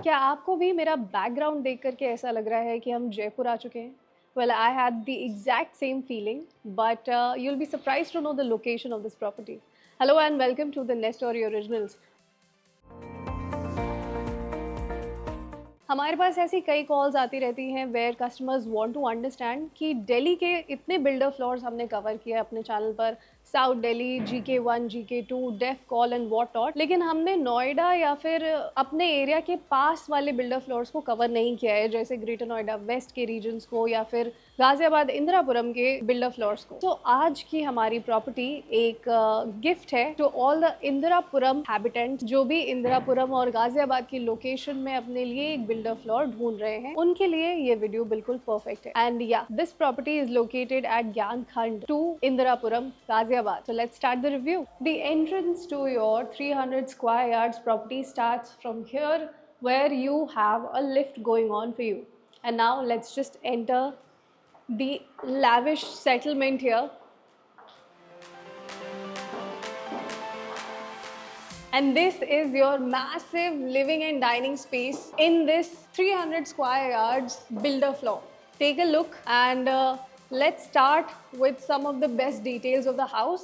क्या आपको भी मेरा बैकग्राउंड देख कर के ऐसा लग रहा है कि हम जयपुर आ चुके हैं? Well, I had the exact same feeling, but you'll be surprised to know the location of this property. Hello and welcome to the Nest Story Originals. हमारे पास ऐसी कई कॉल्स आती रहती हैं where customers want to understand कि दिल्ली के इतने builder floors हमने कवर किए अपने चैनल पर, south Delhi, GK1, GK2, Def Col and what not, लेकिन हमने नोएडा या फिर अपने एरिया के पास वाले बिल्डर फ्लोर्स को कवर नहीं किया है, जैसे ग्रेटर नोएडा वेस्ट के रीजन्स को या फिर गाजियाबाद इंदिरापुरम के बिल्डर फ्लोर्स को। तो आज की हमारी प्रॉपर्टी एक गिफ्ट है to all the Indirapuram habitants जो भी इंदिरापुरम और गाजियाबाद की लोकेशन में अपने लिए एक बिल्डर फ्लोर ढूंढ रहे हैं, उनके लिए ये वीडियो बिल्कुल परफेक्ट है। एंड या this property is located at ज्ञान खंड 2 Indirapuram Ghaziabad. So let's start the review. The entrance to your 300 square yards property starts from here where you have a lift going on for you. And now let's just enter the lavish settlement here. And this is your massive living and dining space in this 300 square yards builder floor. Take a look and let's start with some of the best details of the house.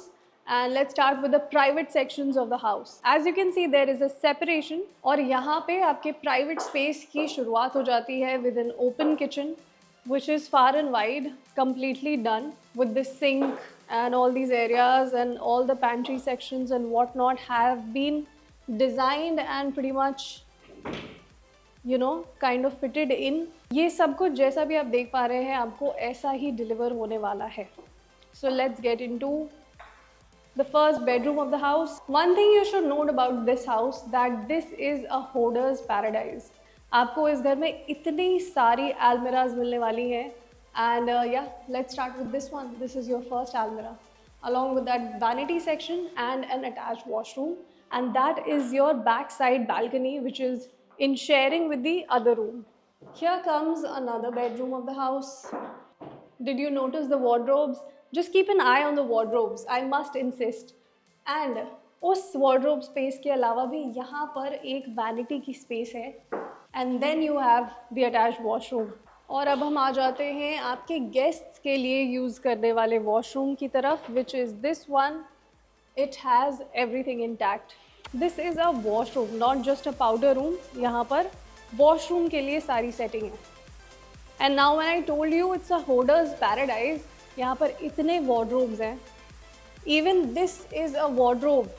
And let's start with the private sections of the house. As you can see, there is a separation और यहाँ पे आपके private space की शुरुआत हो जाती है with an open kitchen which is far and wide, completely done with the sink and all these areas and all the pantry sections and whatnot have been designed and pretty much kind of fitted in. ये सब कुछ जैसा भी आप देख पा रहे हैं आपको ऐसा ही deliver होने वाला है. So let's get into the first bedroom of the house. One thing you should note about this house that this is a hoarder's paradise. आपको इस घर में इतनी सारी almirahs मिलने वाली हैं. And yeah, let's start with this one. This is your first almirah, along with that vanity section and an attached washroom. And that is your backside balcony, which is in sharing with the other room. Here comes another bedroom of the house. Did you notice the wardrobes? Just keep an eye on the wardrobes, I must insist. And उस wardrobe space के अलावा भी यहाँ पर एक vanity की space है. And then you have the attached washroom. और अब हम आ जाते हैं आपके guests के लिए use करने वाले washroom की तरफ, which is this one. It has everything intact. This is a washroom, not just a powder room. यहाँ पर washroom के लिए सारी setting है. And now when I told you it's a hoarder's paradise, यहाँ पर इतने wardrobes हैं. Even this is a wardrobe.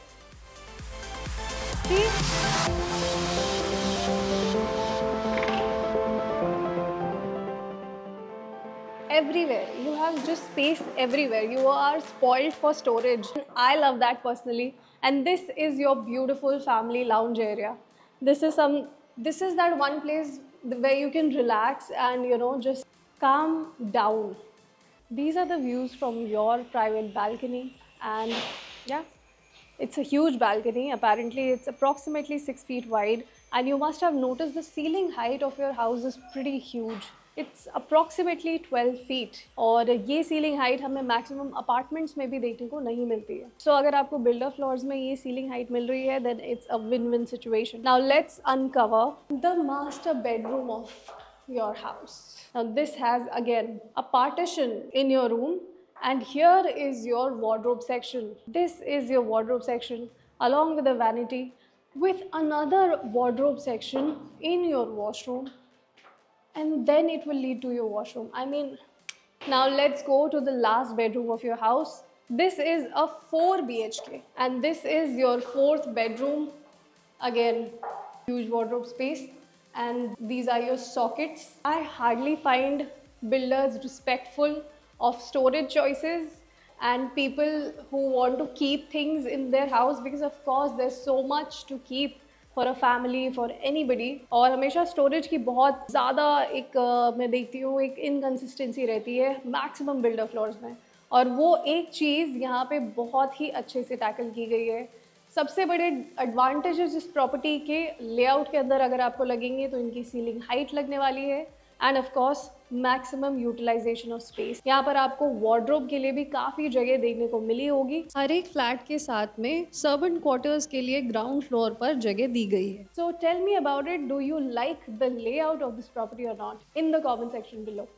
See? Everywhere. You have just space everywhere. You are spoiled for storage. I love that personally. And this is your beautiful family lounge area. This is that one place where you can relax and just calm down. These are the views from your private balcony, and yeah, it's a huge balcony. Apparently it's approximately 6 feet wide, and you must have noticed the ceiling height of your house is pretty huge. It's approximately 12 feet. और ये ceiling height हमें maximum apartments में भी देखने को नहीं मिलती है. So अगर आपको builder floors में ये ceiling height मिल रही है, then it's a win-win situation. Now let's uncover the master bedroom of your house. Now this has again a partition in your room, and here is your wardrobe section. This is your wardrobe section along with a vanity with another wardrobe section in your washroom, and then it will lead to your washroom. I mean, now let's go to the last bedroom of your house. This is a 4 BHK and this is your 4th bedroom. Again, huge wardrobe space, and these are your sockets. I hardly find builders respectful of storage choices and people who want to keep things in their house, because of course there's so much to keep for a family, for anybody. और हमेशा storage की बहुत ज़्यादा एक मैं देखती हूँ एक inconsistency रहती है maximum builder floors में, और वो एक चीज़ यहाँ पे बहुत ही अच्छे से tackle की गई है. सबसे बड़े एडवांटेजेस इस प्रॉपर्टी के लेआउट के अंदर अगर आपको लगेंगे तो इनकी सीलिंग हाइट लगने वाली है. And of course maximum utilization of space. यहाँ पर आपको वार्डरोब के लिए भी काफ़ी जगह देखने को मिली होगी। हर एक फ्लैट के साथ में सर्वेंट क्वार्टर्स के लिए ग्राउंड फ्लोर पर जगह दी गई है। So tell me about it, do you like the layout of this property और not, in the comment section below.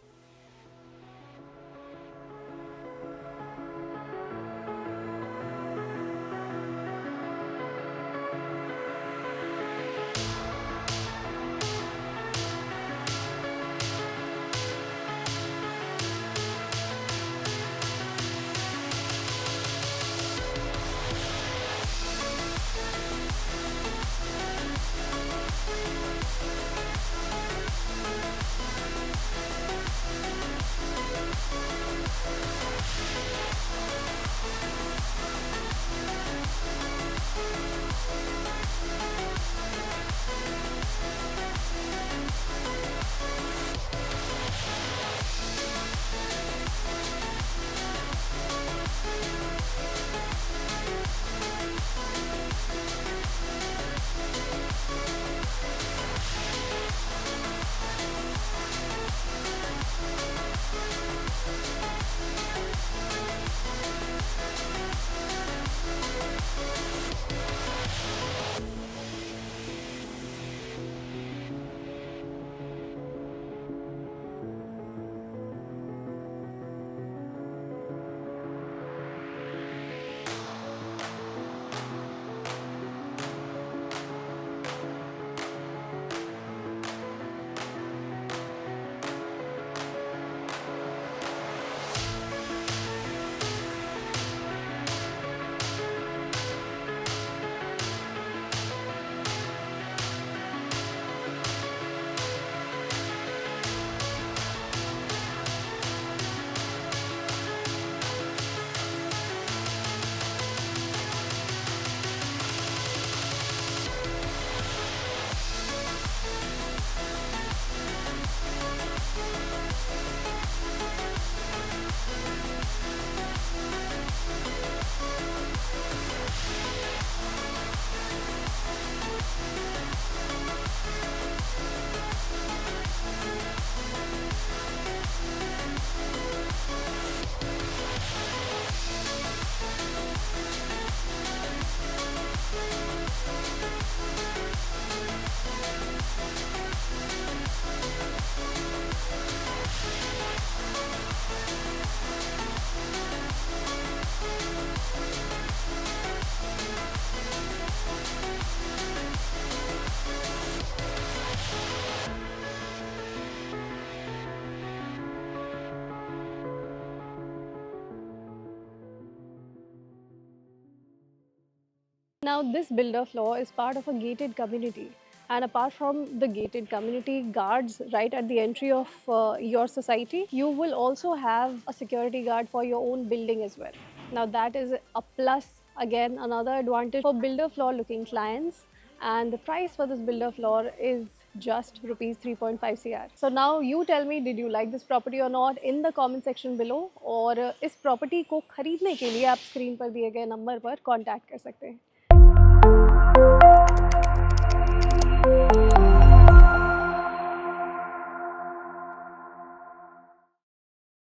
Now, this builder floor is part of a gated community, and apart from the gated community guards right at the entry of your society, you will also have a security guard for your own building as well. Now, that is a plus, again, another advantage for builder floor looking clients, and the price for this builder floor is just rupees 3.5 crore. So now you tell me, did you like this property or not in the comment section below, और इस property को खरीदने के लिए आप screen पर दिए गए number पर contact कर सकते हैं।